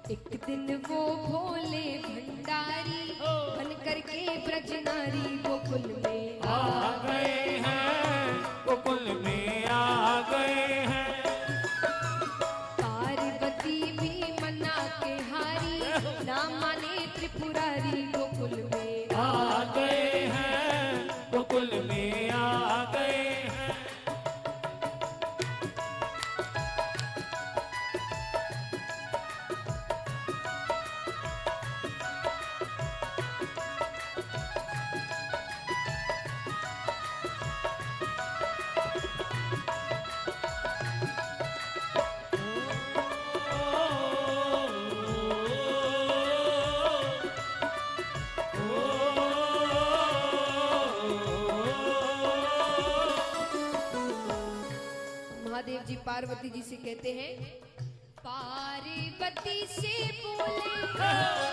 एक दिन वो भोले भंडारी बन करके ब्रज नारी गोकुल में आ गए हैं, गोकुल में आ गए हैं। पार्वती भी मना के हारी, ना माने त्रिपुरारी गोकुल में आ गए हैं, गोकुल में आ गए हैं। महादेव जी पार्वती जी से कहते हैं, पार्वती से बोले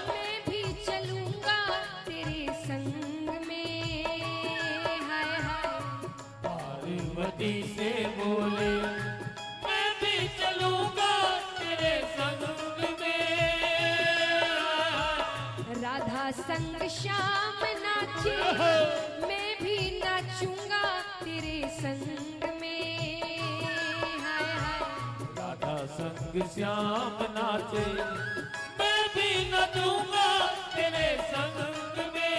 मैं भी चलूंगा तेरे संग में। हाय हाय पार्वती से बोले मैं भी चलूंगा तेरे संग में। राधा संग श्याम नाचे मैं भी नाचूंगा तेरे संग में। हाय हाय राधा संग श्याम नाचे मैं भी नचूंगा तेरे संग में।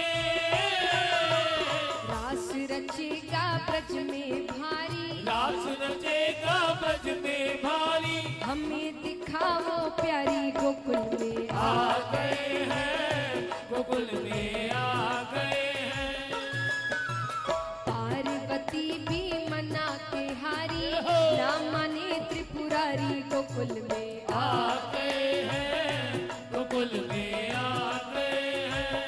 रास रचेगा ब्रज में भारी, रास रचेगा ब्रज में भारी। हमें दिखाओ प्यारी गोकुल में आ गए हैं, गोकुल में आ गए हैं। पार्वती भी मना के हारी, ना माने त्रिपुरारी गोकुल में आ गए हैं, गोकुल में आ गए हैं।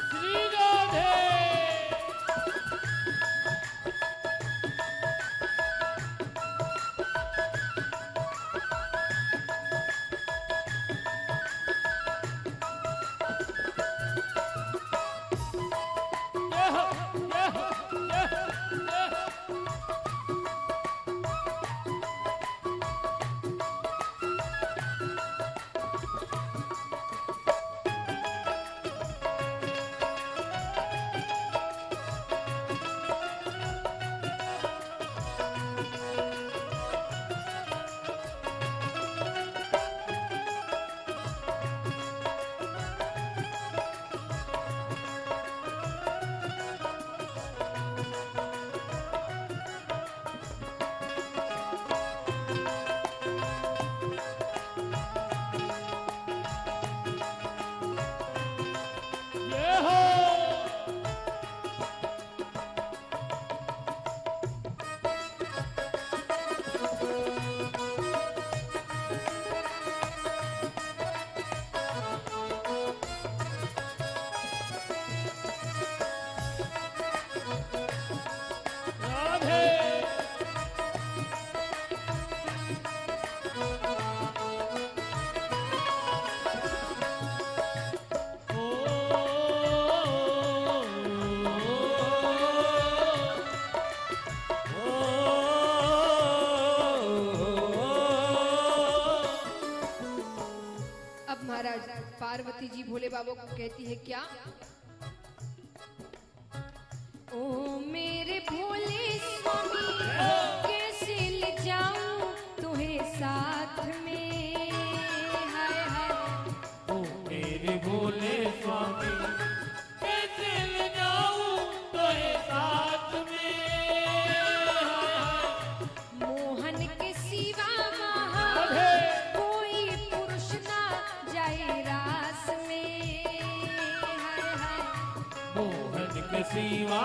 श्री राधे। जय हो, जय हो, जय हो, जय हो। जय हो। राधे। अब महाराज पार्वती जी भोले बाबा को कहती है क्या, ओ मेरे भोले स्वामी कैसे ले जाऊं तुम्हें साथ में। हाय हाय ओ मेरे भोले स्वामी कैसे ले जाऊं तोहे साथ में। मोहन के सिवा वहाँ राधे। कोई पुरुष ना जाए रास में। हाय हाय मोहन के सिवा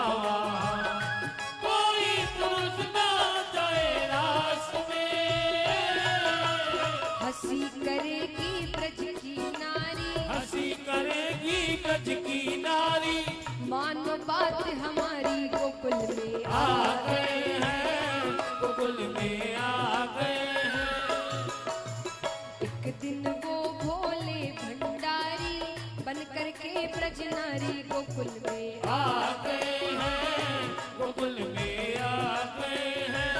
कोई पुरुष ना जाए रास में। हंसी करेगी ब्रज की नारी, हंसी करेगी ब्रज की नारी। मानो बात हमारी गोकुल में आ गए हैं, गोकुल में आ गए हैं। एक दिन वो भोले भंडारी बन करके ब्रज नारी गोकुल गोकुल में आ गए हैं, गोकुल में आ गए हैं।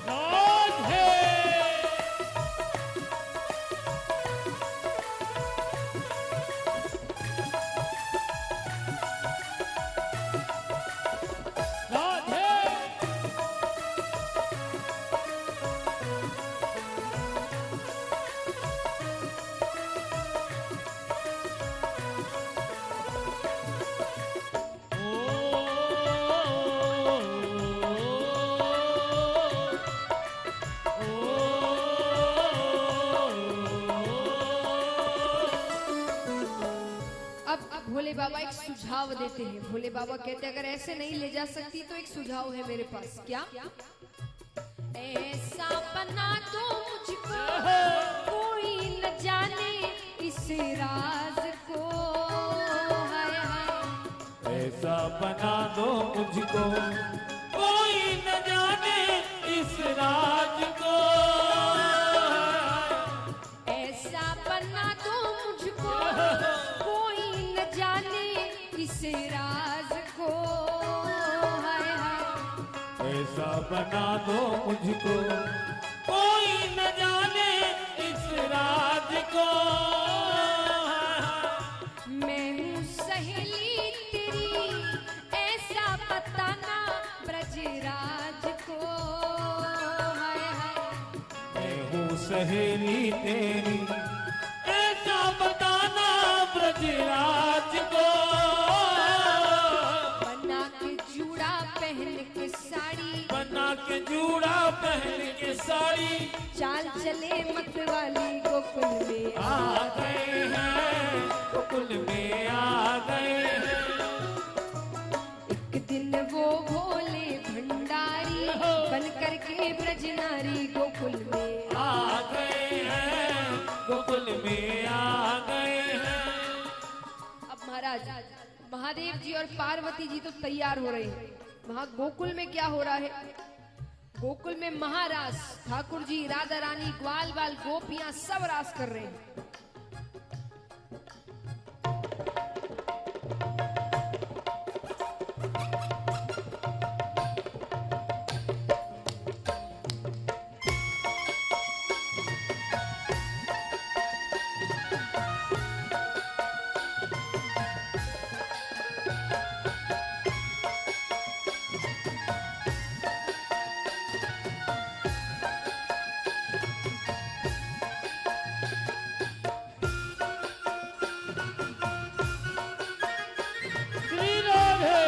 राधे राधे अब भोले बाबा एक सुझाव देते हैं। भोले बाबा कहते हैं अगर ऐसे नहीं ले जा सकती तो एक सुझाव है मेरे पास। क्या? ऐसा बना दो मुझको कोई न जाने इस राज को, हाय हाय। ऐसा बना दो मुझको कोई न जाने इस राज को। ऐसा बना दो मुझको कोई न जाने इस राज को, हाय हाय। ऐसा बना दो मुझको कोई न जाने इस राज को। मैं हूँ सहेली तेरी ऐसा बताना ब्रजराज को, हाय हाय। मैं हूँ सहेली तेरी ऐसा बताना ब्रजराज को। बना के जूड़ा पहन के साड़ी, बना के जूड़ा पहन के साड़ी चाल चले मत वाली गोकुल में आ गए हैं, गोकुल में आ गए हैं। एक दिन वो भोले भंडारी बन करके ब्रज नारी गोकुल में आ गए हैं, गोकुल में आ गए हैं। अब महाराज महादेव जी और पार्वती जी तो तैयार हो रहे हैं। वहाँ गोकुल में क्या हो रहा है? गोकुल में महारास, ठाकुर जी, राधा रानी, ग्वाल बाल, गोपियां सब रास कर रहे हैं। श्री राधे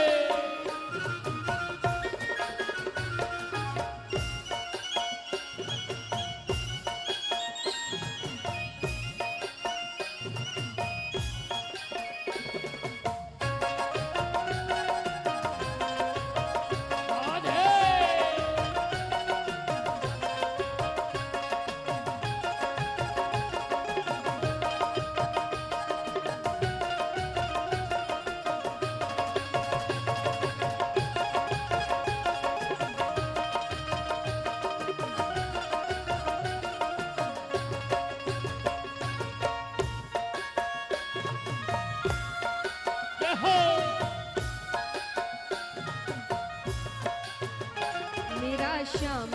मेरा श्याम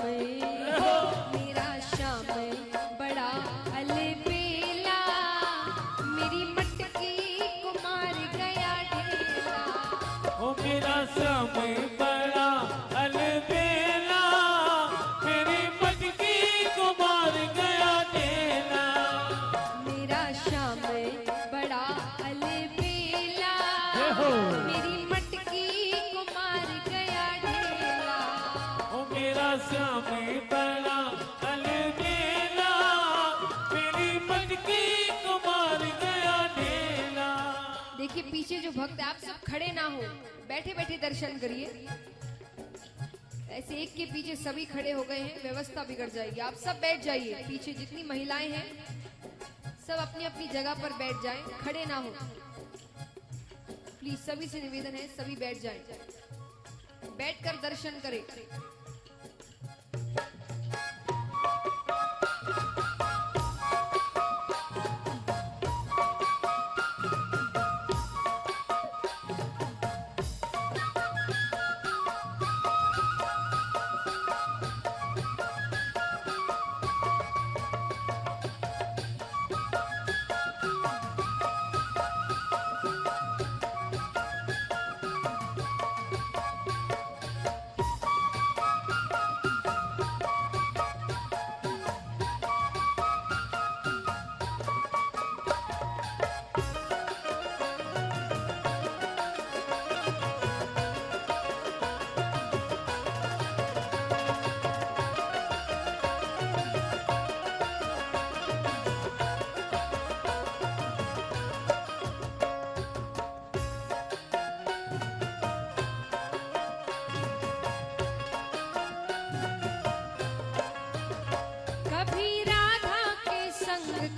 मेरा श्याम बड़ा अलबेला, मेरी मटकी को मार गया ढेला। ओ मेरा समय बड़ा अलबेला, मेरी मटकी को मार गया ढेला। मेरा श्याम बड़ा अलबेला, जय हो। मेरी मटकी को मार गया श्यामी बड़ा अलबेला, मेरी मटकी कुमार गया ढेला। देखिए पीछे जो भक्त है, आप सब खड़े ना हो, बैठे बैठे दर्शन करिए। ऐसे एक के पीछे सभी खड़े हो गए हैं, व्यवस्था बिगड़ जाएगी। आप सब बैठ जाइए, पीछे जितनी महिलाएं हैं सब अपनी अपनी जगह पर बैठ जाएं, खड़े ना हो प्लीज। सभी से निवेदन है, सभी बैठ जाएं, बैठकर दर्शन करें।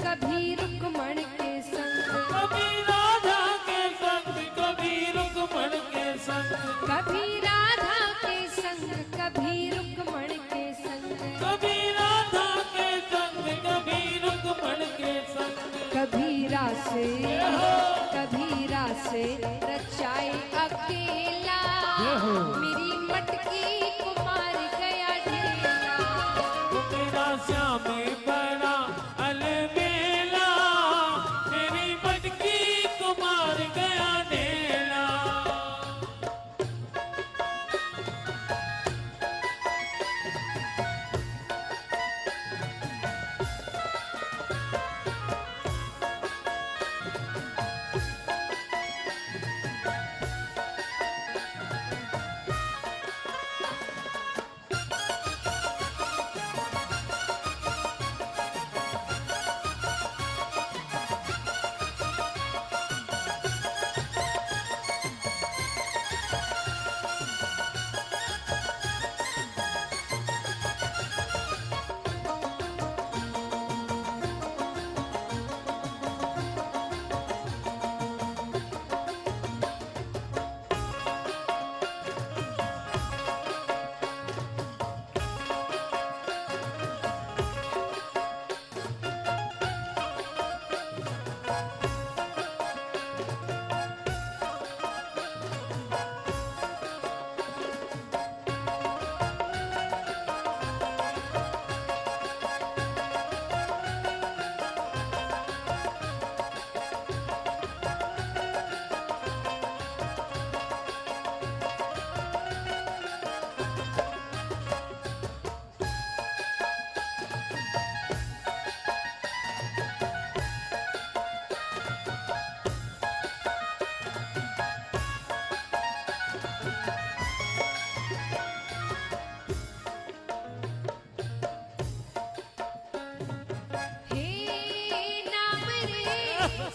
कभी रुक्मण के संग, कभी राधा के संग, कभी रुक्मण के संग, कभी राधा के संग, कभी रुक्मण के संग, कभी राधा के संग, कभी रुक्मण के संग, कभी रासे, कभी रासे रचाए अकेला, मेरी मटकी कुमार गया ढेला। मेरा श्यामी बड़ा अलबेला, मेरी मटकी कुमार गया ढेला।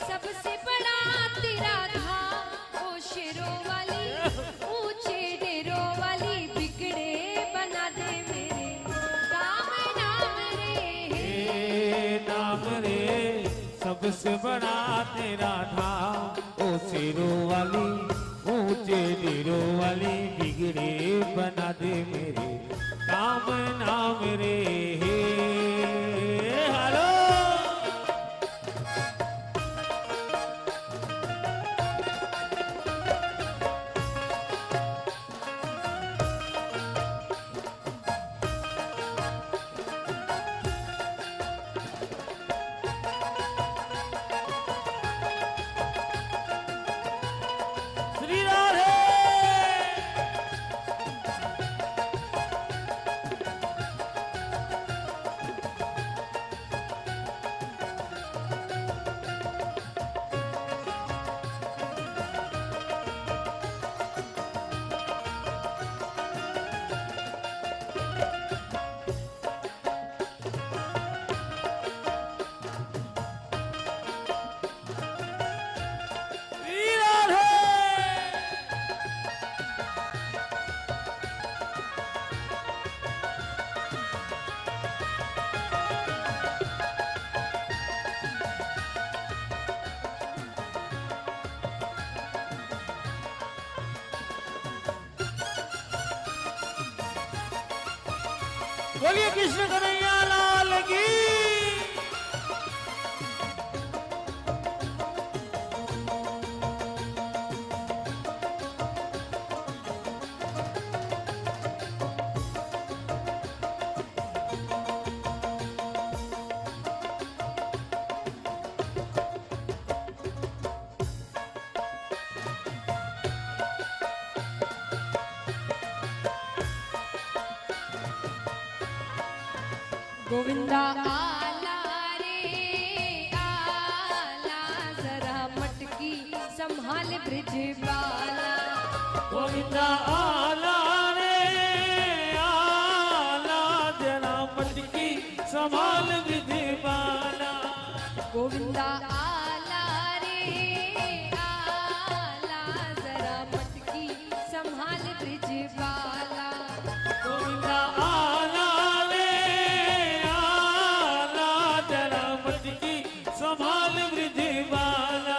सबसे बड़ा तेरा धाम, ओ शेरों वाली, ऊंचे डेरों वाली, बिगड़े बना दे मेरे काम नाम रे। हे नाम रे, सबसे बड़ा तेरा धाम, ओ शेरों वाली, ऊंचे डेरों वाली, बिगड़े बना दे मेरे काम नाम रे। हेलो श्री राधे। बोलिए कृष्ण कन्हैया लाल की। गोविंदा आला रे आला, जरा मटकी संभाल ब्रिज बाला। गोविंदा आला रे आला, जरा मटकी संभाल विधि बाला। गोविंदा आला रे आला, जरा मटकी संभाल ब्रिज बाला। गोविंदा आला रे आला, जरा मटकी संभाल विधि बाला।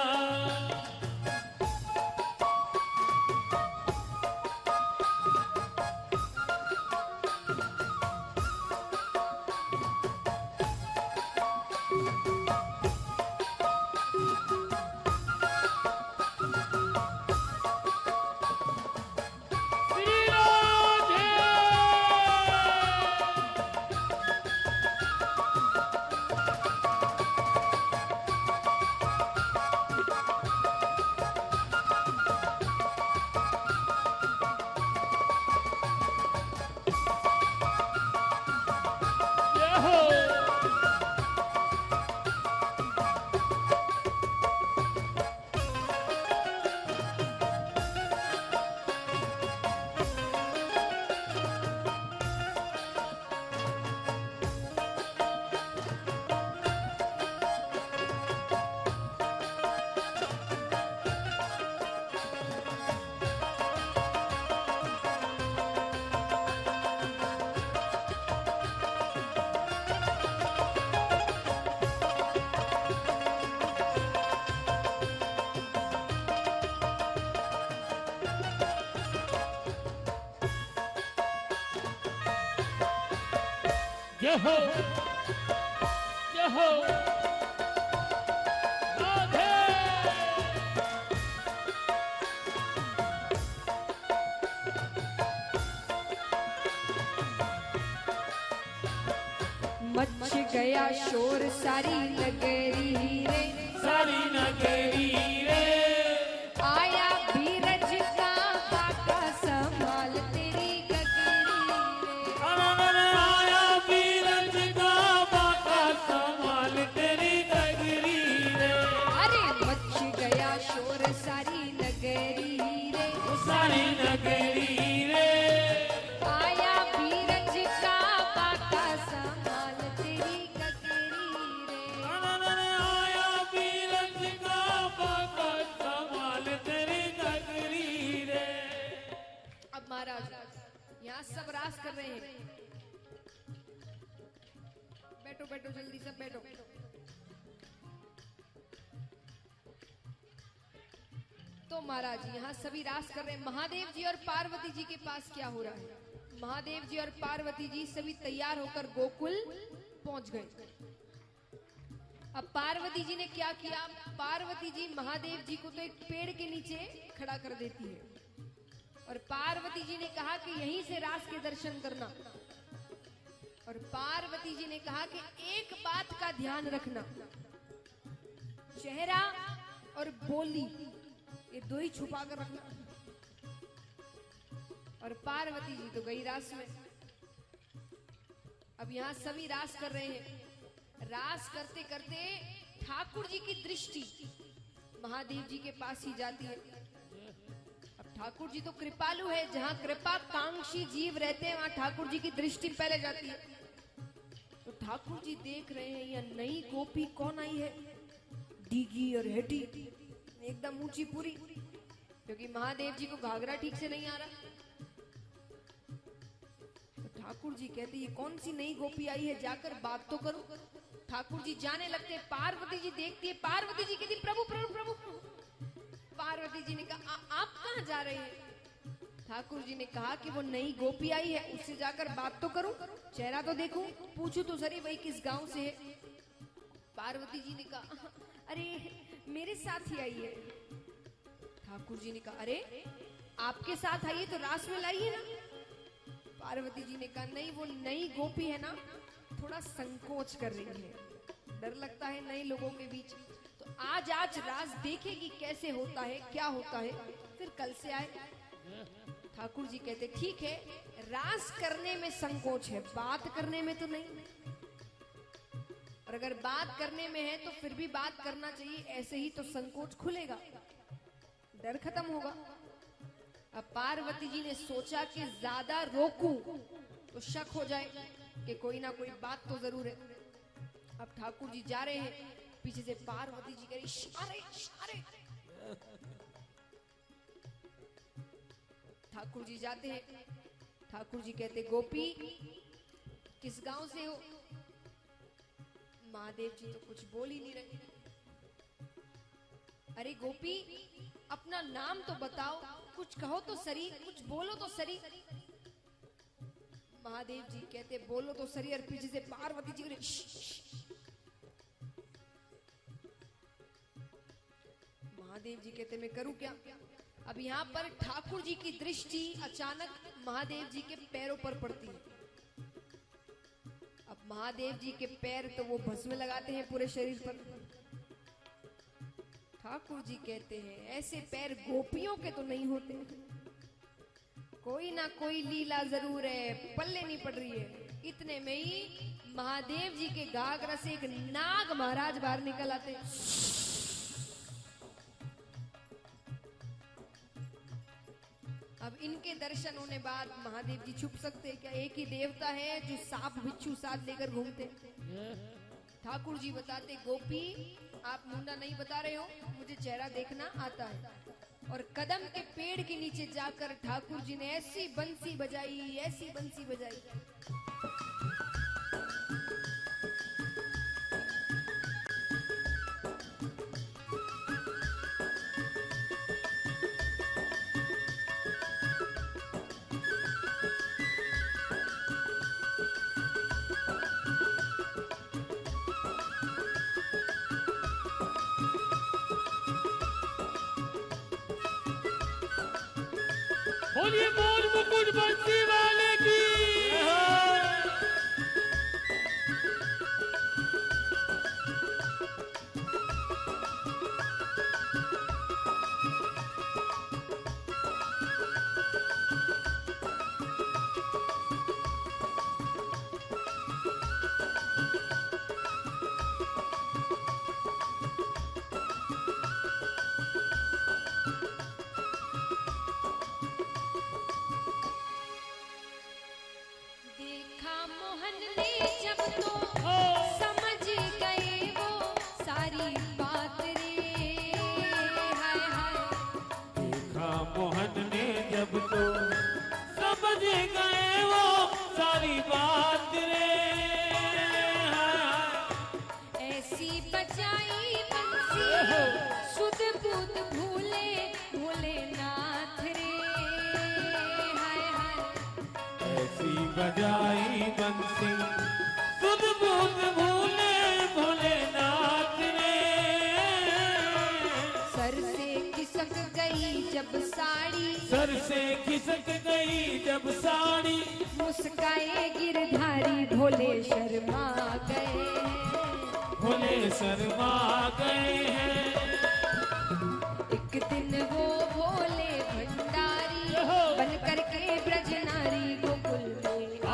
जय हो जय हो राधे। मच गया शोर सारी नगरी रे, सारी नगरी रे। आया बीरज का काका संभाल तेरी गगरी रे। आया बीरज का बाका संभाल तेरी नगरी रे। अरे मच गया शोर सारी नगरी रे, सारी नगरी रे। आया बीरज का काका संभाल तेरी गगरी रे। आया बीरज का बाका संभाल तेरी नगरी रे। अब महाराज यहाँ सब रास कर रहे हैं। बैठो बैठो जल्दी सब बैठो। तो महाराज यहाँ सभी रास कर रहे हैं। महादेव जी और पार्वती जी के पास क्या हो रहा है? महादेव जी और पार्वती जी सभी तैयार होकर गोकुल पहुंच गए। अब पार्वती जी ने क्या किया? पार्वती जी महादेव जी को तो एक पेड़ के नीचे खड़ा कर देती है और पार्वती जी ने कहा कि यहीं से रास के दर्शन करना। और पार्वती जी ने कहा कि एक बात का ध्यान रखना, चेहरा और बोली ये दो ही छुपा कर रखना। और पार्वती जी तो गई रास में। अब यहाँ सभी रास कर रहे हैं। रास करते करते ठाकुर जी की दृष्टि महादेव जी के पास ही जाती है। अब ठाकुर जी तो कृपालु है, जहां कृपा कांक्षी जीव रहते हैं वहां ठाकुर जी की दृष्टि पहले जाती है। तो ठाकुर जी देख रहे हैं यह नई गोपी कौन आई है, डीगी और हेटी, एकदम ऊंची पूरी, क्योंकि महादेव जी को घाघरा ठीक से नहीं आ रहा। तो ठाकुर जी कहते ये कौन सी नई गोपी आई है, जाकर बात तो करो। ठाकुर जी जाने लगते, पार्वती जी देखती है। पार्वती जी कहती प्रभु प्रभु प्रभु। पार्वती जी ने कहा आप कहाँ जा रहे हैं? ठाकुर जी ने कहा कि वो नई गोपी आई है, उससे जाकर बात तो करूं, चेहरा तो देखूं, पूछूं तो सही वही किस गांव से है। पार्वती जी ने कहा अरे मेरे साथ ही आई है। ठाकुर जी ने कहा अरे आपके साथ आई है तो रास में लाइए ना। पार्वती जी ने कहा नहीं, वो नई गोपी है ना, थोड़ा संकोच कर रही है, डर लगता है नए लोगों के बीच, तो आज रास देखेगी कैसे होता है, क्या होता है, फिर कल से आए। ठाकुर जी कहते ठीक है, रास करने में संकोच है, बात करने में तो नहीं, और अगर बात करने में है तो फिर भी बात करना चाहिए, ऐसे ही तो संकोच खुलेगा, डर खत्म होगा। अब पार्वती जी ने सोचा कि ज्यादा रोकूं तो शक हो जाए कि कोई ना कोई बात तो जरूर है। अब ठाकुर जी जा रहे हैं, पीछे से पार्वती जी कह रही इशारे इशारे। ठाकुर जी जाते हैं, ठाकुर जी कहते गोपी किस गांव से हो? महादेव जी तो कुछ बोल ही नहीं रहे। अरे गोपी अपना नाम तो बताओ, कुछ कहो तो सरी, कुछ बोलो तो सरी। महादेव जी कहते बोलो तो सरी, और पीछे से पार्वती जी महादेव जी कहते मैं करूं क्या? अब यहाँ पर ठाकुर जी की दृष्टि अचानक महादेव जी के पैरों पर पड़ती है। अब महादेव जी के पैर तो वो भस्म लगाते हैं पूरे शरीर पर। ठाकुर जी कहते हैं ऐसे पैर गोपियों के तो नहीं होते, कोई ना कोई लीला जरूर है, पल्ले नहीं पड़ रही है। इतने में ही महादेव जी के घाघरा से एक नाग महाराज बाहर निकल आते। अब इनके दर्शन होने बाद महादेव जी छुप सकते हैं क्या? एक ही देवता है जो सांप बिच्छू साथ लेकर घूमते। ठाकुर जी बताते गोपी आप मुंडा नहीं बता रहे हो, मुझे चेहरा देखना आता है। और कदम के पेड़ के नीचे जाकर ठाकुर जी ने ऐसी बंसी बजाई, ऐसी बंसी बजाई। बोलिए मोर मुकुट बंसी वाले की। देखा मोहन ने जब तो समझ गए वो सारी बात रे। हाय हाय देखा मोहन ने जब तो समझ गए वो सारी बात रे। ऐसी बजाई बंसी सुध बुध भूले भोलेनाथ रे। हाय हाय ऐसी बजाई बंसी सुध बुध भूले भोलेनाथ रे। सर से खिसक गई जब साड़ी, सर से खिसक गई जब साड़ी, मुस्काए गिरधारी भोले शर्मा गए। भोले शर्मा गए हैं। एक दिन वो भोले भंडारी बन करके ब्रज नारी गोकुल में आ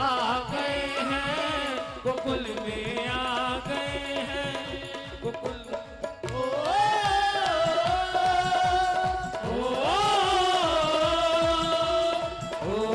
गए हैं, गोकुल में आ गए हैं, गोकुल ओ, ओ, ओ, ओ,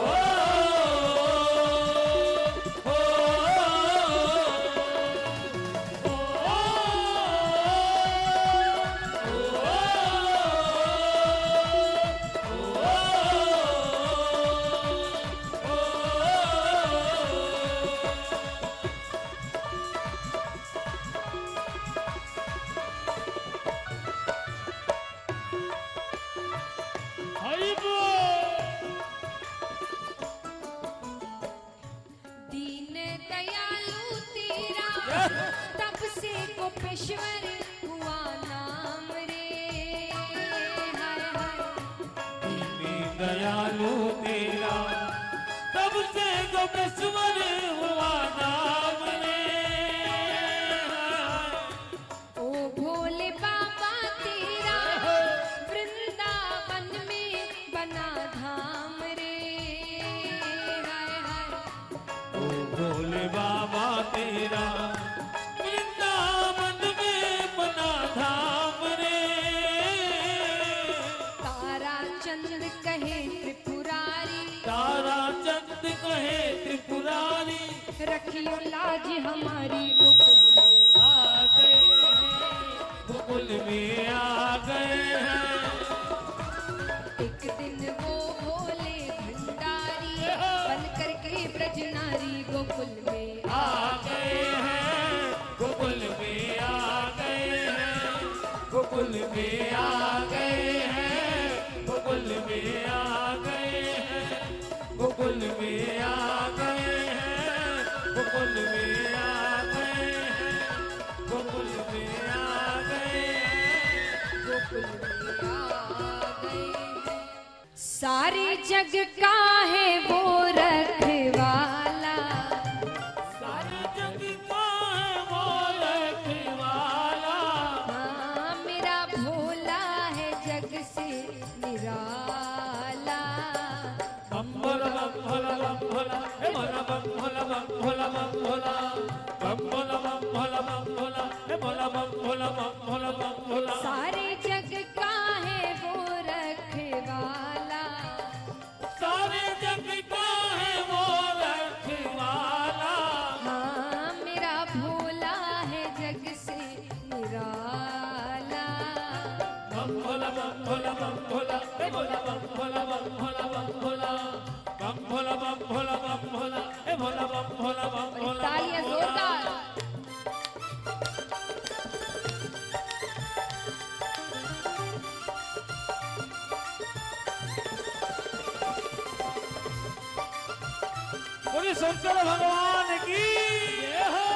दयालु तेरा, तब से गोपेश्वर हुआ नाम रे। हाय हाय दीन दयालु तेरा, तब से गोपेश्वर हुआ नाम रे। ओ भोले बाबा तेरा, वृंदावन में बना धाम रे। हाय हाय ओ भोले बाबा तेरा, वृंदावन में बना धाम रे। तारा चंद कहे त्रिपुरारी, तारा चंद कहे त्रिपुरारी, रखियो लाज हमारी गोकुल में। आ गए हैं गोकुल में आ गए हैं। एक दिन वो भोले भंडारी, बन करके ब्रज नारी गोकुल में आ गए हैं गोकुल में आ गए हैं। गोकुल में आ गए हैं। गोकुल में आ गए हैं। गोकुल में आ गए हैं। गोकुल में आ गए हैं। गोकुल में आ गए हैं। गोकुल में आ गए हैं। सारे जग का है वो रखवाला, सारे जग का है वो रखवाला। हाँ मेरा भोला है जग से निराला। बम भोला बम भोला बम भोला हे भोला बम भोला बम भोला बम भोला। बम भोला बम भोला बम भोला हे भोला बम भोला बम भोला बम भोला। सारे जग का है वो रखवाला, सारे जग का है वो रखवाला। हाँ मेरा भोला है जग से निराला। बम भोला बम भोला बम भोला हे भोला बम भोला बम भोला बम भोला। बम भोला बम भोला बम भोला हे भोला बम भोला बम भोला। तालियां जोरदार। बोलिए शंकर भगवान की जय हो।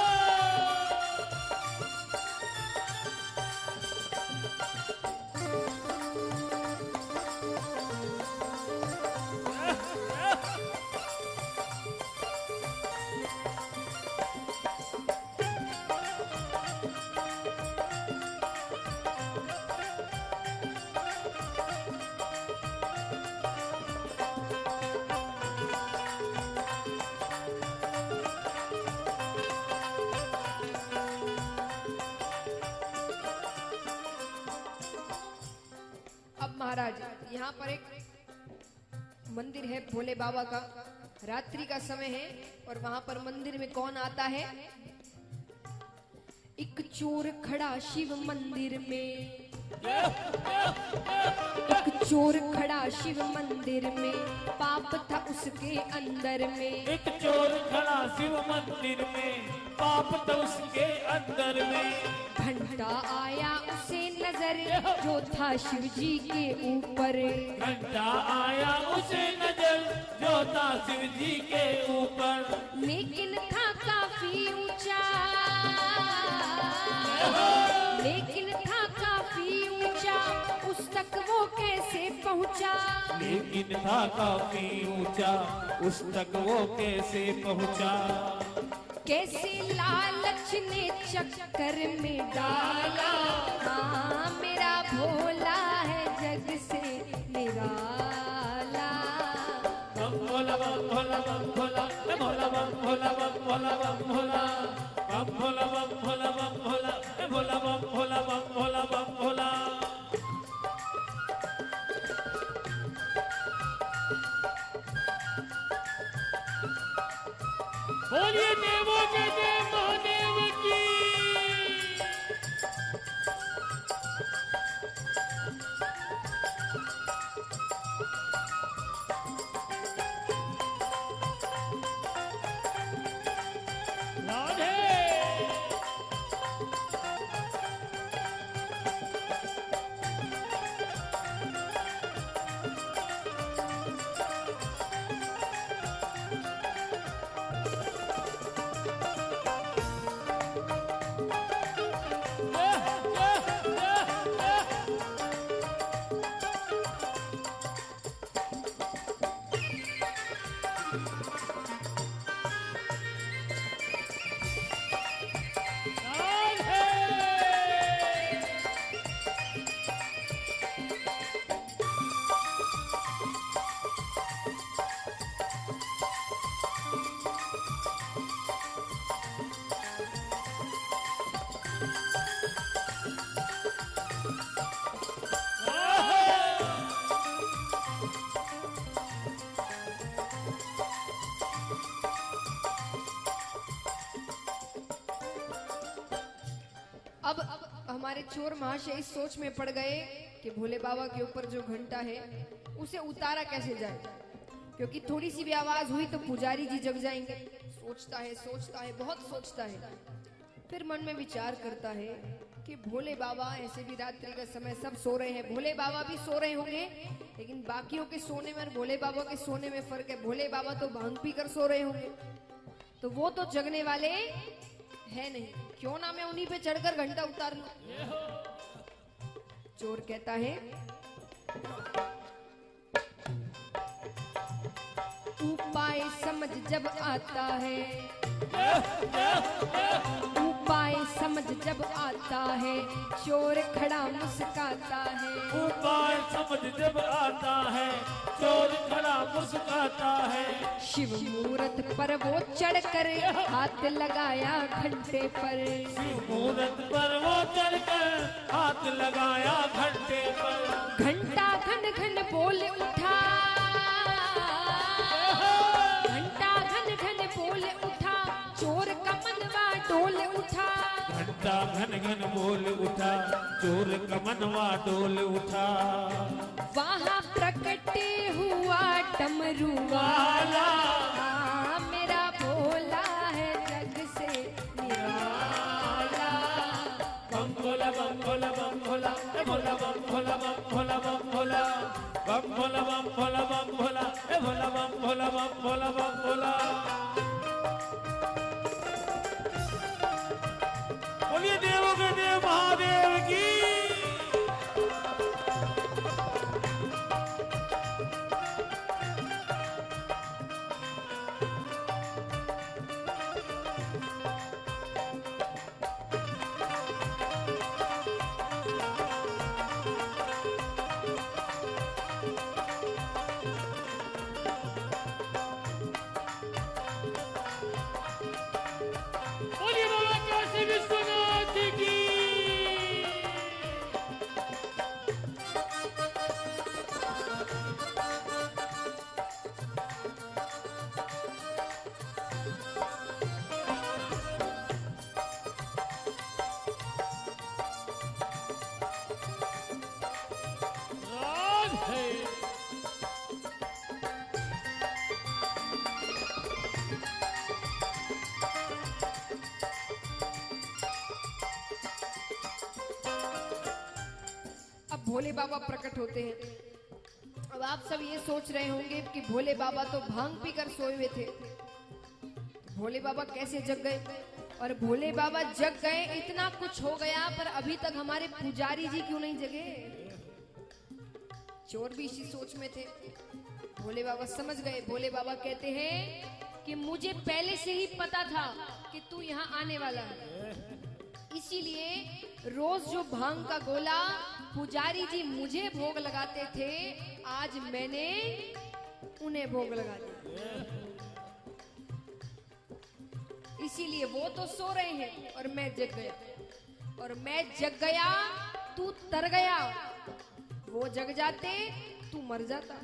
अब महाराज यहाँ पर एक मंदिर है भोले बाबा का, रात्रि का समय है और वहां पर मंदिर में कौन आता है? एक चोर खड़ा शिव मंदिर में, एक चोर खड़ा शिव मंदिर में, पाप था उसके अंदर में। एक चोर खड़ा शिव मंदिर में, पाप तो उसके अंदर में। घंटा आया उसे नजर, जो था शिव जी के ऊपर। घंटा आया उसे नजर, जो था शिव जी के ऊपर। लेकिन था काफी ऊंचा, लेकिन था काफी ऊंचा, उस तक वो कैसे पहुंचा? लेकिन था काफी ऊंचा, उस तक वो कैसे पहुंचा? कैसे लालच ने चक्कर में डाला, हाँ मेरा भोला है जग से निराला। बम भोला बम भोला बम भोला हे भोला बम भोला बम भोला बम भोला। बम भोला बम भोला बम भोला हे भोला बम भोला बम भोला बम भोला। बोलिए देवों के देव महादेव की। राधे। अब हमारे चोर महाशय इस सोच में पड़ गए कि भोले बाबा के ऊपर जो घंटा है उसे उतारा कैसे जाए, क्योंकि थोड़ी सी भी आवाज हुई तो पुजारी जी जग जाएंगे। सोचता है, बहुत सोचता है। फिर मन में विचार करता है कि भोले बाबा, ऐसे भी रात्रि का समय सब सो रहे हैं, भोले बाबा भी सो रहे होंगे, लेकिन बाकियों के सोने में और भोले बाबा के सोने में फर्क है। भोले बाबा तो भांग पी कर सो रहे होंगे, तो वो तो जगने वाले है नहीं, क्यों ना मैं उन्हीं पे चढ़कर घंटा उतार लूं। चोर कहता है, उपाय समझ जब आता है, उपाय समझ जब आता है, चोर खड़ा मुस्काता है। उपाय समझ जब आता है, चोर खड़ा मुस्काता है। शिव मूरत पर वो चढ़कर हाथ लगाया घंटे पर, शिव मूरत पर वो चढ़कर हाथ लगाया घंटे पर। घंटा घन घन बोल उठा, घंटा घन घन बोल उठा, चोर का मनवा डोल उठा। घंटा घन घन बोल उठा, चोर का मनवा डोल उठा। वहाँ प्रकटे हुआ डमरू वाला, मेरा भोला है जग से निराला। बम भोला बम भोला बम भोला, ए भोला बम भोला बम भोला बम भोला, बम भोला बम भोला बम भोला, ए भोला बम भोला बम भोला बम भोला। बोलिए देवों के देव महादेव की। बोलिए बाबा काशी विश्वनाथ की। राज है। अब भोले बाबा प्रकट होते हैं। अब आप सब ये सोच रहे होंगे कि भोले बाबा तो भांग पीकर सोए हुए थे, भोले बाबा कैसे जग गए? और भोले बाबा जग गए, इतना कुछ हो गया, पर अभी तक हमारे पुजारी जी क्यों नहीं जगे? चोर भी इसी सोच में थे। भोले बाबा समझ गए। भोले बाबा कहते हैं कि मुझे पहले से ही पता था कि तू यहाँ आने वाला है, इसीलिए रोज जो भांग का गोला पुजारी जी मुझे भोग लगाते थे, आज मैंने उन्हें भोग लगा दिया। इसीलिए वो तो सो रहे हैं और मैं जग गया, और मैं जग गया तू तर गया, वो जग जाते तू मर जाता।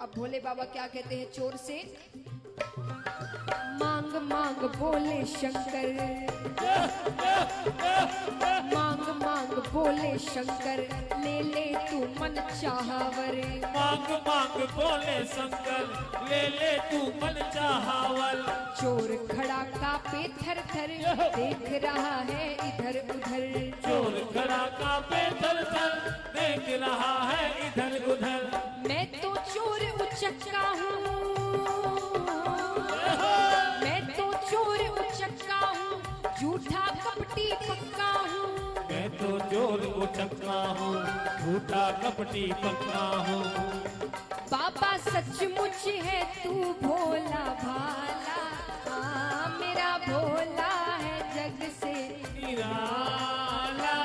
अब भोले बाबा क्या कहते हैं चोर से? मांग मांग बोले शंकर, मांग मांग बोले शंकर, ले ले तू मन चाहवर। मांग मांग बोले शंकर, ले ले तू मन चाहवर। चोर खड़ा कापे थर थर, देख रहा है इधर उधर। चोर खड़ा कापे थर थर, देख रहा है इधर उधर। मैं तो चोर उचक्का हूँ, मैं तो चोर उचक्का हूँ, झूठा कपटी पक्का हूँ। मैं तो चोर उचक्का हूँ, झूठा कपटी पक्का हूँ। बाबा सचमुच है तू भोला भाला, हाँ मेरा भोला है जग से निराला।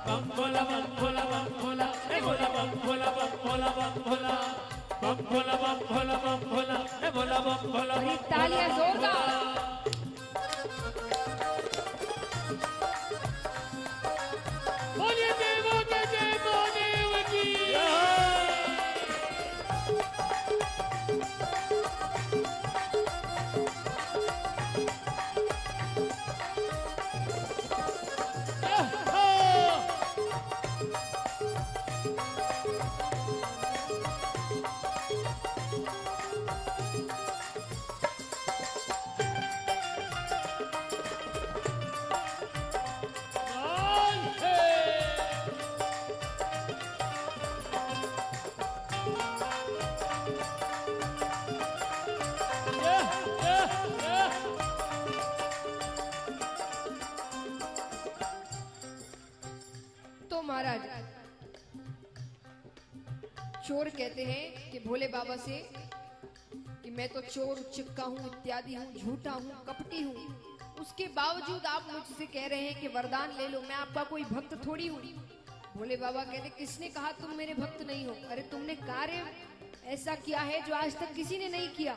बम भोला बम भोला बम भोला, ए भोला बम भोला बम भोला बम भोला, बम भोला बम भोला बम भोला हे भोला बम भोला अरे बम तालियां भोला, जोरदार। बोलिए देवों के देवो देव की तो महाराज चोर कहते हैं कि भोले बाबा से कि मैं तो चोर चिक्का हूँ, इत्यादि हूँ, झूठा हूँ, कपटी हूँ, उसके बावजूद आप मुझसे कह रहे हैं कि वरदान ले लो, मैं आपका कोई भक्त थोड़ी हूँ। भोले बाबा कहते किसने कहा तुम मेरे भक्त नहीं हो? अरे तुमने कार्य ऐसा किया है जो आज तक किसी ने नहीं किया।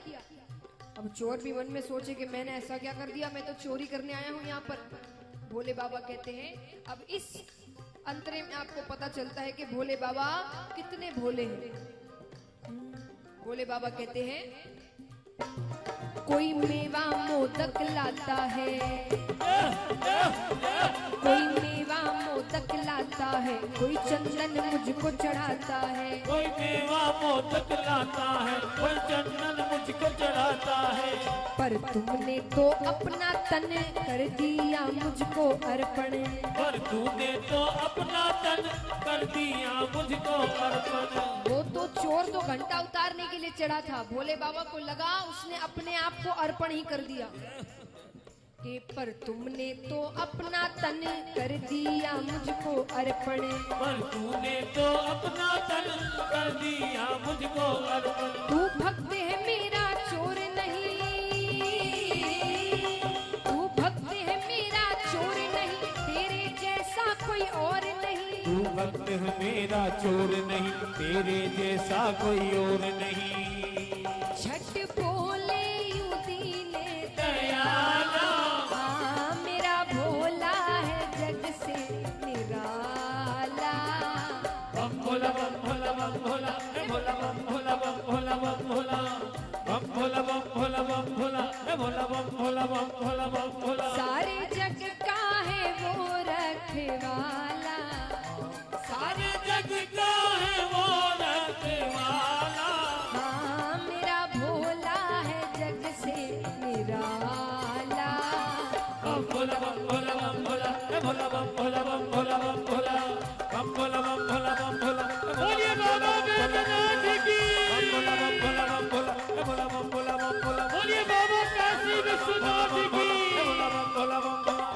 अब चोर भी मन में सोचे कि मैंने ऐसा क्या कर दिया, मैं तो चोरी करने आया हूँ यहाँ पर। भोले बाबा कहते हैं अब इस अंतरे में आपको पता चलता है कि भोले बाबा कितने भोले हैं। भोले बाबा कहते हैं कोई मेवा मोदक लाता है, कोई मेवा मोदक लाता है, कोई चंदन मुझको चढ़ाता है, कोई मेवा मोदक लाता है, कोई चंदन मुझको चढ़ाता है, पर तुमने तो अपना तन कर दिया मुझको अर्पण, पर तूने तो अपना तन कर दिया मुझको अर्पण। वो तो चोर तो घंटा उतारने के लिए चढ़ा था, भोले बाबा को लगा उसने अपने आप को अर्पण ही कर दिया कि पर तुमने तो अपना तन कर दिया मुझको अर्पण, पर तूने तो अपना तन कर दिया मुझको अर्पण। तू भक्त है मेरा चोर नहीं, तू भक्त है मेरा चोर नहीं, तेरे जैसा कोई और नहीं, तू भक्त है मेरा चोर नहीं, तेरे जैसा कोई और नहीं। झट बोले यूं दीने दयाला हाँ मेरा भोला है जग से निराला। बम भोला बम भोला बम भोला हे भोला बम भोला बम भोला बम भोला बम भोला बम भोला बम भोला हे भोला बम भोला बम भोला बम भोला। सारे जग का है वो रखवाला, सारे जग का है वो रखवाला। हाँ मेरा भोला है जग से निराला। बम भोला बम भोला बम भोला हे भोला बम भोला बम भोला बम भोला बम भोला बम भोला बम भोला। बोलिए बाबा बैद्यनाथ की। बम भोला बम भोला बम भोला हे भोला बम भोला बम भोला। बोलिए बाबा काशी विश्वनाथ की। हे भोला बम भोला बम भोला।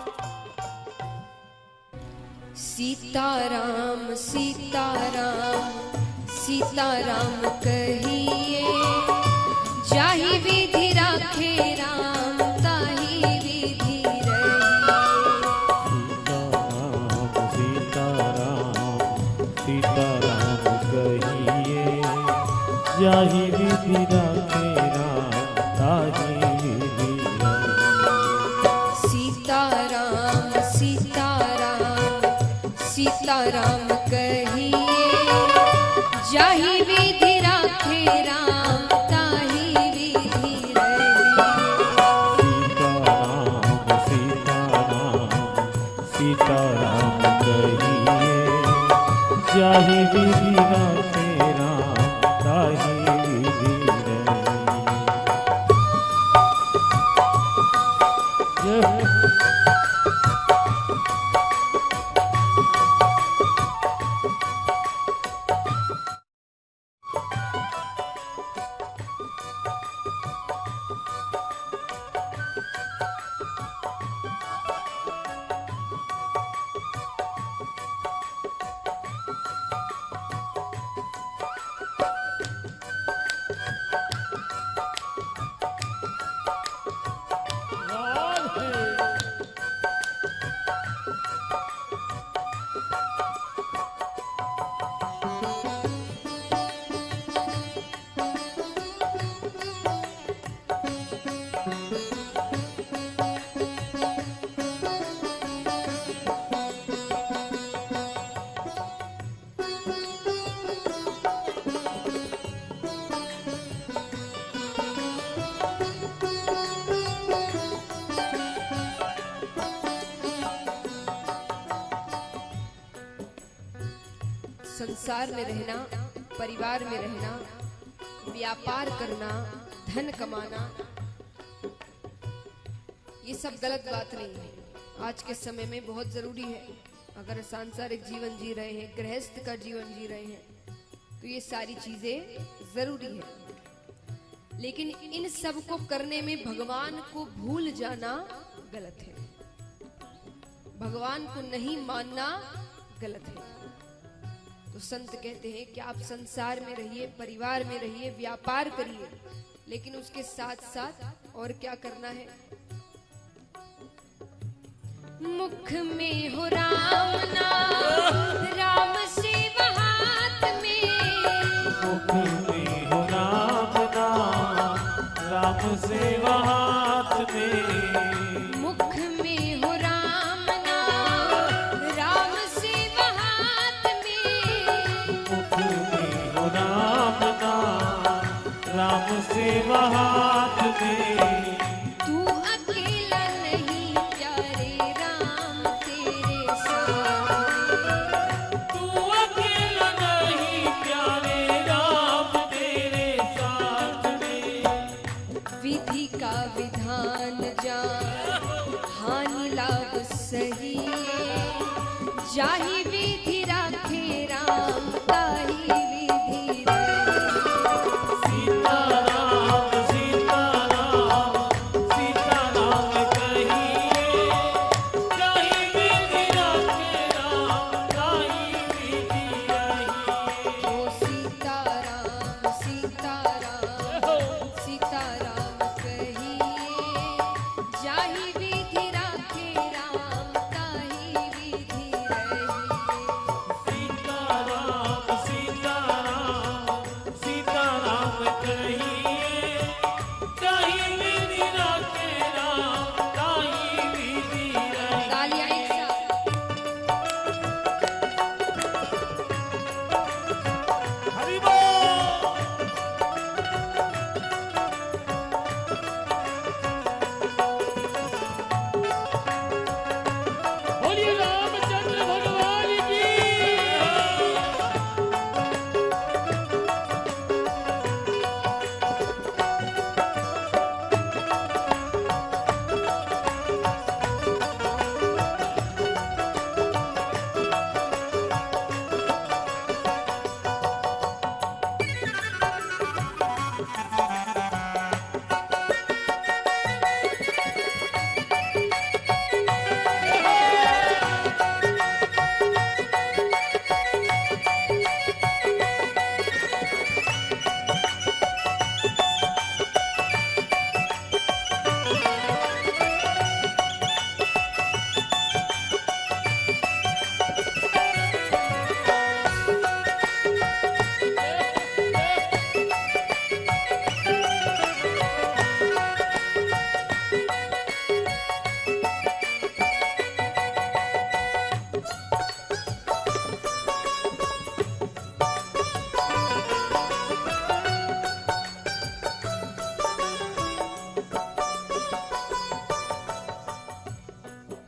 सीताराम सीताराम सीताराम कहिए, जाहि विधि राखे राम ताहि विधि सीताराम कहिए, जाहि विधि राखे राम ताहि विधि रहिए। सीताराम सीताराम सीताराम कहिए, जाहि विधि राखे राम ताहि विधि रहिए। सीताराम सीताराम कहिए, जाहि विधि राखे राम ताहि विधि रहिए। संसार में रहना, परिवार में रहना, व्यापार करना, धन कमाना, ये सब गलत बात नहीं है। आज के समय में बहुत जरूरी है। अगर सांसारिक जीवन जी रहे हैं, गृहस्थ का जीवन जी रहे हैं, तो ये सारी चीजें जरूरी है। लेकिन इन सब को करने में भगवान को भूल जाना गलत है। भगवान को नहीं मानना गलत है। तो संत कहते हैं कि आप संसार में रहिए, परिवार में रहिए, व्यापार करिए, लेकिन उसके साथ साथ और क्या करना है? मुख में हो राम नाम, राम सेवा हाथ में। मुख में हो राम नाम, राम सेवा हाथ में। मुख में हो राम नाम, राम सेवा हाथ में। मुख में हो राम नाम, राम सेवा हाथ में। तू अकेला नहीं प्यारे राम तेरे साथ। तू अकेला नहीं प्यारे राम तेरे साथ में। विधि का विधान जान, हानि लाभ सही। जाहि विधि राखे राम, ताहि विधि रही। सीताराम सीताराम सीताराम कहिए, जाहि विधि राखे राम, ताहि विधि रही। ओ सीताराम सीताराम सीताराम कहिए, जाहि विधि राखे राम, ताहि विधि रही। सीताराम सीताराम सीताराम कहिए, जाहि विधि राखे राम, ताहि विधि रही। तालियां एक साथ। हरि बोल। बोलिए रामचंद्र भगवान की।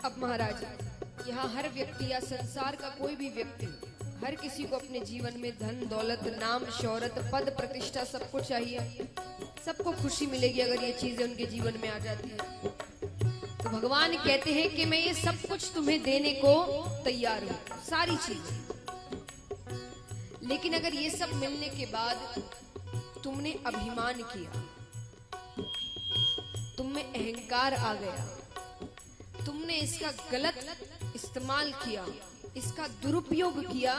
अब महाराज, यहाँ हर व्यक्ति या संसार का कोई भी व्यक्ति, हर किसी को अपने जीवन में धन दौलत, नाम शौहरत, पद प्रतिष्ठा सबको चाहिए। सबको खुशी मिलेगी अगर ये चीजें उनके जीवन में आ जाती है। तो भगवान कहते हैं कि मैं ये सब कुछ तुम्हें देने को तैयार हूँ, सारी चीजें। लेकिन अगर ये सब मिलने के बाद तुमने अभिमान किया, तुम में अहंकार आ गया, तुमने इसका गलत इस्तेमाल किया, इसका दुरुपयोग किया,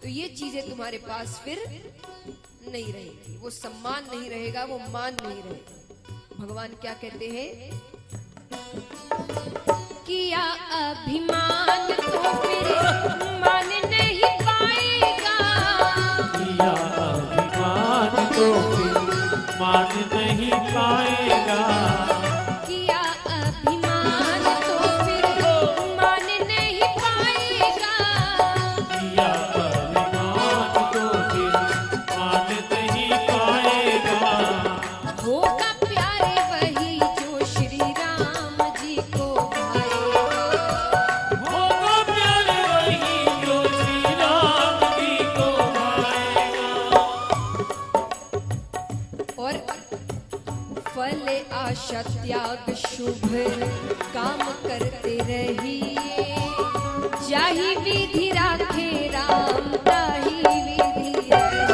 तो ये चीजें तुम्हारे पास फिर नहीं रहेगी। वो सम्मान नहीं रहेगा, वो मान नहीं रहेगा। भगवान क्या कहते हैं? किया अभिमान तो फिर मान नहीं पाएगा। किया अभिमान तो फिर मान नहीं पाएगा। किया अभिमान तो फिर मान नहीं पाएगा। किया अभिमान तो फिर मान नहीं पाएगा। होगा प्यारे वही जो श्री राम जी को भाएगा। होगा प्यारे वही जो श्री राम जी को आशा त्याग शुभ काम करते रहिए। जाहि विधि राखे राम ताहि विधि रहे।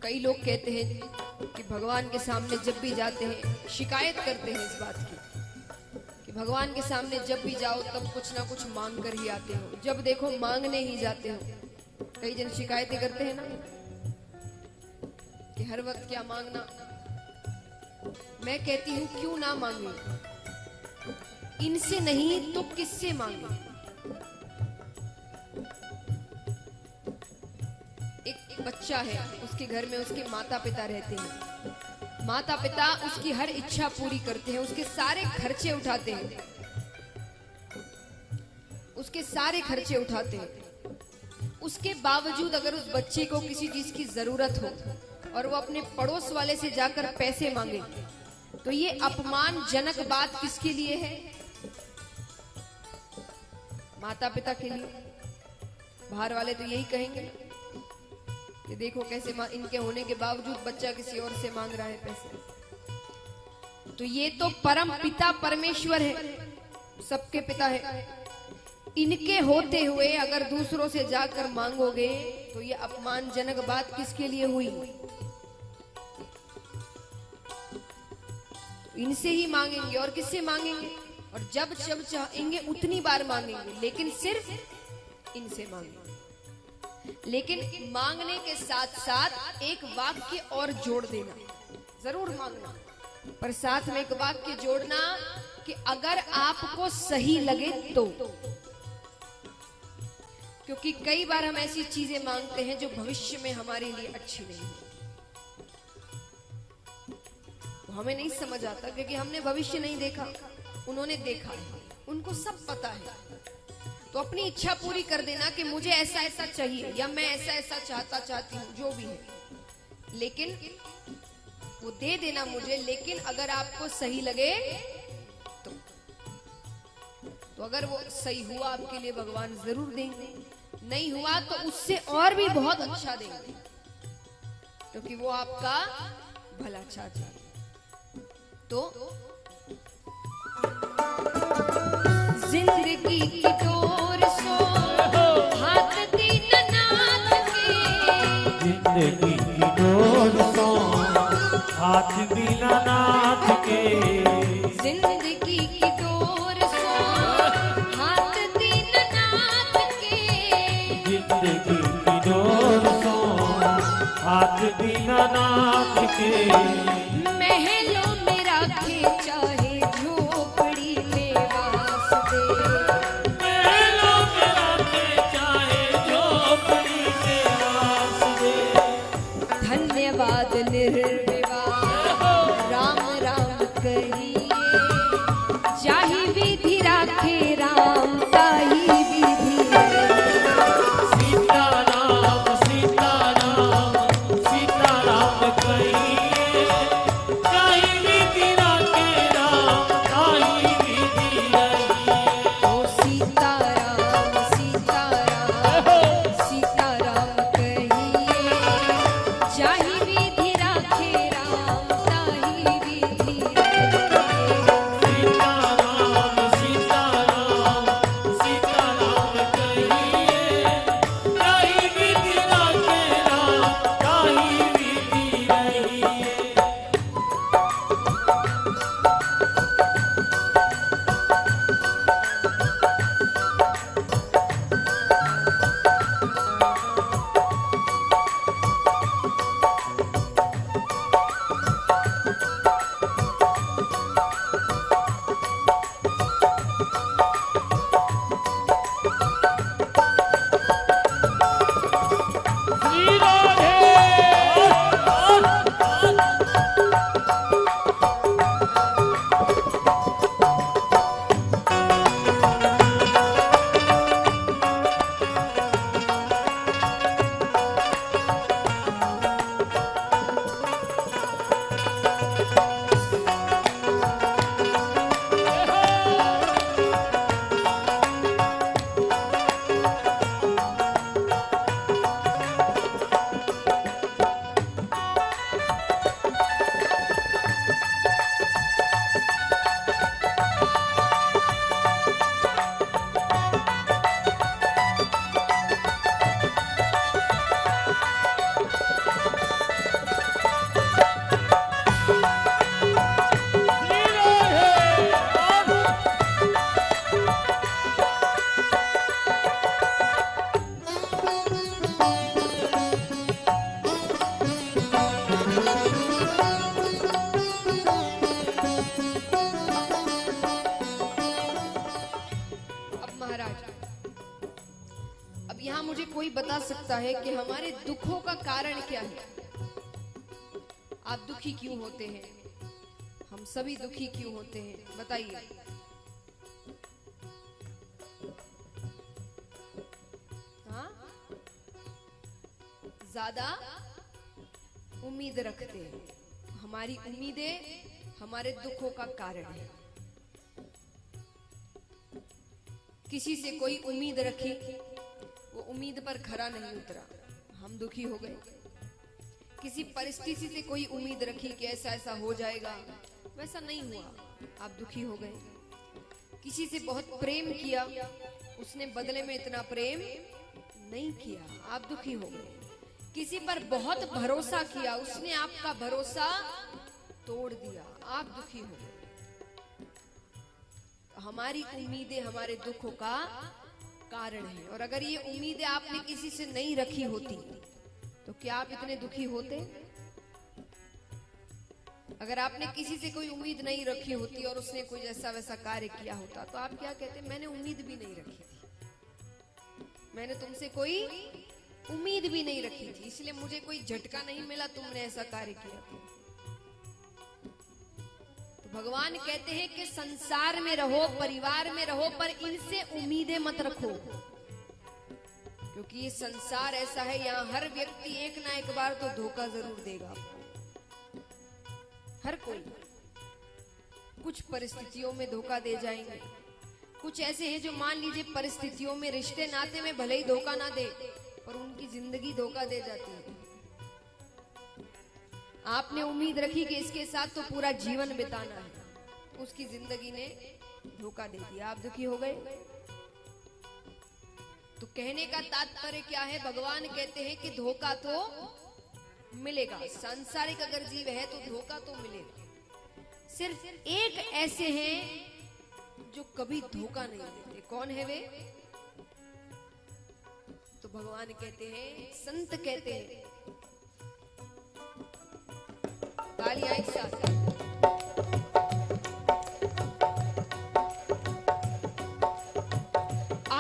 कई लोग कहते हैं कि भगवान के सामने जब भी जाते हैं शिकायत करते हैं इस बात की कि भगवान के सामने जब भी जाओ तब कुछ ना कुछ मांग कर ही आते हो, जब देखो मांगने ही जाते हो। कई जन शिकायतें करते हैं ना कि हर वक्त क्या मांगना। मैं कहती हूँ क्यों ना मांगे, इनसे नहीं तो किससे मांगे। एक बच्चा है, उसके घर में उसके माता पिता रहते हैं। माता पिता उसकी हर इच्छा पूरी करते हैं, उसके सारे खर्चे उठाते हैं, उसके सारे खर्चे उठाते हैं। उसके बावजूद अगर उस बच्चे को किसी चीज की जरूरत हो और वो अपने पड़ोस वाले से जाकर पैसे मांगे तो ये अपमानजनक बात किसके लिए है? माता पिता के लिए। बाहर वाले तो यही कहेंगे कि देखो कैसे इनके होने के बावजूद बच्चा किसी और से मांग रहा है पैसे। तो ये तो परम पिता परमेश्वर है, सबके पिता है। इनके होते हुए अगर दूसरों से जाकर मांगोगे तो ये अपमानजनक बात किसके लिए हुई? इनसे ही मांगेंगे और किससे मांगेंगे? और जब जब चाहेंगे उतनी बार मांगेंगे, लेकिन सिर्फ इनसे मांगेंगे। लेकिन मांगने के साथ साथ एक वाक्य और जोड़ देना, जरूर मांगना, पर साथ में एक वाक्य जोड़ना कि अगर आपको सही लगे तो। क्योंकि कई बार हम ऐसी चीजें मांगते हैं जो भविष्य में हमारे लिए अच्छी नहीं है, तो हमें नहीं समझ आता क्योंकि हमने भविष्य नहीं देखा, उन्होंने देखा है, उनको सब पता है। तो अपनी इच्छा पूरी कर देना कि मुझे ऐसा ऐसा चाहिए या मैं ऐसा ऐसा चाहती हूँ, जो भी है, लेकिन वो दे देना मुझे। लेकिन अगर आपको सही लगे तो अगर वो सही हुआ आपके लिए भगवान जरूर देंगे, नहीं हुआ तो उससे और भी बहुत अच्छा देंगे, क्योंकि वो आपका भला चाहते हैं। तो जिंदगी की डोर सो हाथ दीननाथ के, जिंदगी की डोर सो हाथ दीननाथ के महलों में रखे चाहे झोपड़ी में वास दे। महलों में रखे चाहे झोपड़ी में वास दे। धन्यवाद निर्विवाद राम राम कहिए, जाहि विधि राखे राम ताहि विधि रहिए। सीताराम सीताराम सीताराम कहिए, ताहि विधि राखे राम ताहि विधि रहिए। ओ सीताराम सीताराम सीताराम कहिए, जाहि विधि राखे राम ताहि विधि रहिए। सीताराम सीताराम सीताराम कहिए, ताहि विधि राखे राम ताहि विधि रहिए। श्री राधे अब महाराज, अब यहाँ मुझे कोई बता सकता है कि हमारे दुखों का कारण क्या है? आप दुखी क्यों होते हैं? हम सभी दुखी क्यों होते हैं? बताइए। हाँ, ज्यादा उम्मीद रखते हैं। हमारी उम्मीदें हमारे दुखों का कारण है। किसी से कोई उम्मीद रखी, वो उम्मीद पर खरा नहीं उतरा, हम दुखी हो गए। किसी परिस्थिति से कोई उम्मीद रखी कि ऐसा ऐसा हो जाएगा, वैसा नहीं हुआ, आप दुखी हो गए। किसी से बहुत प्रेम किया, उसने बदले में इतना प्रेम नहीं किया, आप दुखी हो गए। किसी पर बहुत भरोसा किया, उसने आपका भरोसा तोड़ दिया, आप दुखी हो गए। हमारी उम्मीदें हमारे दुखों का कारण है। और अगर ये उम्मीदें आपने किसी से नहीं रखी होती तो क्या आप इतने दुखी होते? अगर आपने किसी से कोई उम्मीद नहीं रखी होती और उसने कोई ऐसा वैसा कार्य किया होता तो आप क्या कहते? मैंने उम्मीद भी नहीं रखी थी, मैंने तुमसे कोई उम्मीद भी नहीं रखी थी, इसलिए मुझे कोई झटका नहीं मिला, तुमने ऐसा कार्य किया था। भगवान कहते हैं कि संसार में रहो, परिवार में रहो, पर इनसे उम्मीदें मत रखो, क्योंकि ये संसार ऐसा है, यहाँ हर व्यक्ति एक ना एक बार तो धोखा जरूर देगा आपको। हर कोई कुछ परिस्थितियों में धोखा दे जाएंगे। कुछ ऐसे हैं जो मान लीजिए परिस्थितियों में, रिश्ते नाते में भले ही धोखा ना दे, पर उनकी जिंदगी धोखा दे जाती है। आपने उम्मीद रखी कि इसके साथ तो पूरा जीवन बिताना है, उसकी जिंदगी ने धोखा दे दिया, आप दुखी हो गए। तो कहने का तात्पर्य क्या है? भगवान कहते हैं कि धोखा तो मिलेगा, सांसारिक अगर जीव है तो धोखा तो मिलेगा। सिर्फ एक ऐसे हैं जो कभी धोखा नहीं देते। कौन है वे? तो भगवान कहते हैं, संत कहते हैं तालियां एक साथ।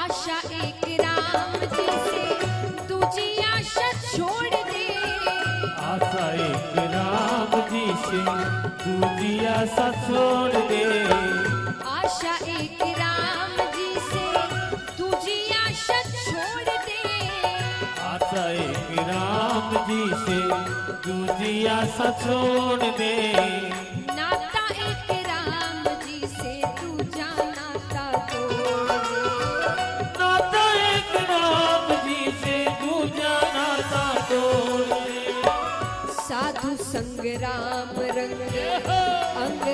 आशा एक राम जी से तुझी आशा छोड़ दे। आशा एक राम जी से दूजी आशा छोड़ दे। आशा एक राम जी से तुझी आशा छोड़ दे। आशा एक राम जी से दूजी आशा छोड़ दे। नाता एक राम जी से दूजा नाता तोड़ दे। नाता एक राम जी से दूजा नाता तोड़ दे। साधु संग राम रंग अंग